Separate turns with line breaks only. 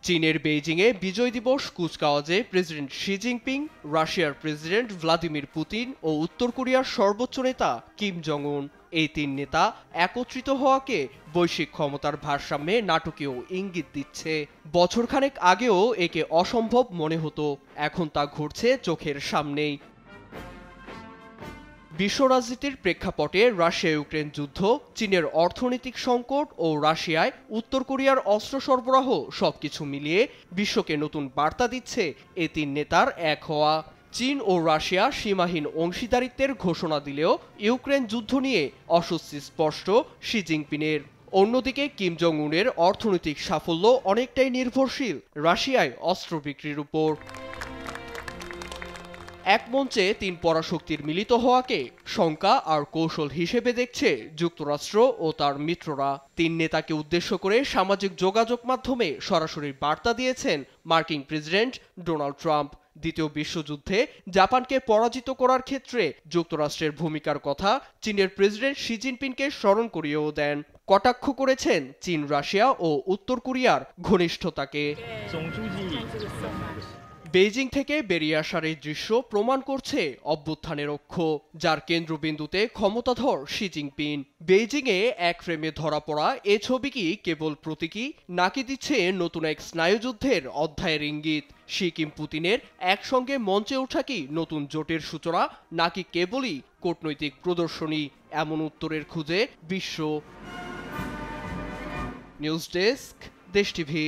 চীনের বেইজিংয়ে বিজয় দিবস কুচকাওয়াজে president Xi Jinping, রাশিয়ার প্রেসিডেন্ট ভ্লাদিমির পুতিন ও উত্তর কোরিয়ার সর্বোচ্চ নেতা কিম জং উন এই তিন নেতা একত্রিত হওয়াকে বৈশ্বিক ক্ষমতার ভারসাম্যে নাটকীয় ইঙ্গিত দিচ্ছে। বছরখানেক আগেও একে অসম্ভব মনে হতো, এখন তা ঘটছে চোখের সামনেই। বিশ্ব রাজনীতির প্রেক্ষাপটে রাশিয়া ইউক্রেন যুদ্ধ, চীনের অর্থনৈতিক সংকট ও রাশিয়ায় উত্তর কোরিয়ার অস্ত্র সরবরাহ সবকিছু মিলিয়ে বিশ্বকে নতুন বার্তা দিচ্ছে এ তিন নেতার এক হওয়া। চীন ও রাশিয়া সীমাহীন অংশীদারিত্বের ঘোষণা দিলেও ইউক্রেন যুদ্ধ নিয়ে অস্বস্তি স্পষ্ট শি জিনপিংয়ের। অন্যদিকে কিম জং উনের অর্থনৈতিক সাফল্য অনেকটাই নির্ভরশীল রাশিয়ায় অস্ত্র বিক্রির উপর। এক মঞ্চে তিন পরাশক্তির মিলিত হওয়াকে শঙ্কা আর কৌশল হিসেবে দেখছে যুক্তরাষ্ট্র ও তার মিত্ররা। তিন নেতাকে উদ্দেশ্য করে সামাজিক যোগাযোগ মাধ্যমে সরাসরি বার্তা দিয়েছেন মার্কিন প্রেসিডেন্ট ডোনাল্ড ট্রাম্প। দ্বিতীয় বিশ্বযুদ্ধে জাপানকে পরাজিত করার ক্ষেত্রে যুক্তরাষ্ট্রের ভূমিকার কথা চীনের প্রেসিডেন্ট শি জিনপিংকে স্মরণ করিয়েও দেন। কটাক্ষ করেছেন চীন, রাশিয়া ও উত্তর কোরিয়ার ঘনিষ্ঠতাকে। বেইজিং থেকে বেরিয়ে আসার এই দৃশ্য প্রমাণ করছে অভ্যুত্থানের অক্ষ, যার কেন্দ্রবিন্দুতে ক্ষমতাধর শি জিনপিং। বেইজিংয়ে এক ফ্রেমে ধরা পড়া এ ছবি কি কেবল প্রতীকী, নাকি দিচ্ছে নতুন এক স্নায়ুযুদ্ধের অধ্যায়ের ইঙ্গিত? শি কিম পুতিনের একসঙ্গে মঞ্চে ওঠা কি নতুন জোটের সূচনা, নাকি কেবলই কূটনৈতিক প্রদর্শনী? এমন উত্তরের খুঁজে বিশ্ব। নিউজ ডেস্ক, দেশ টিভি।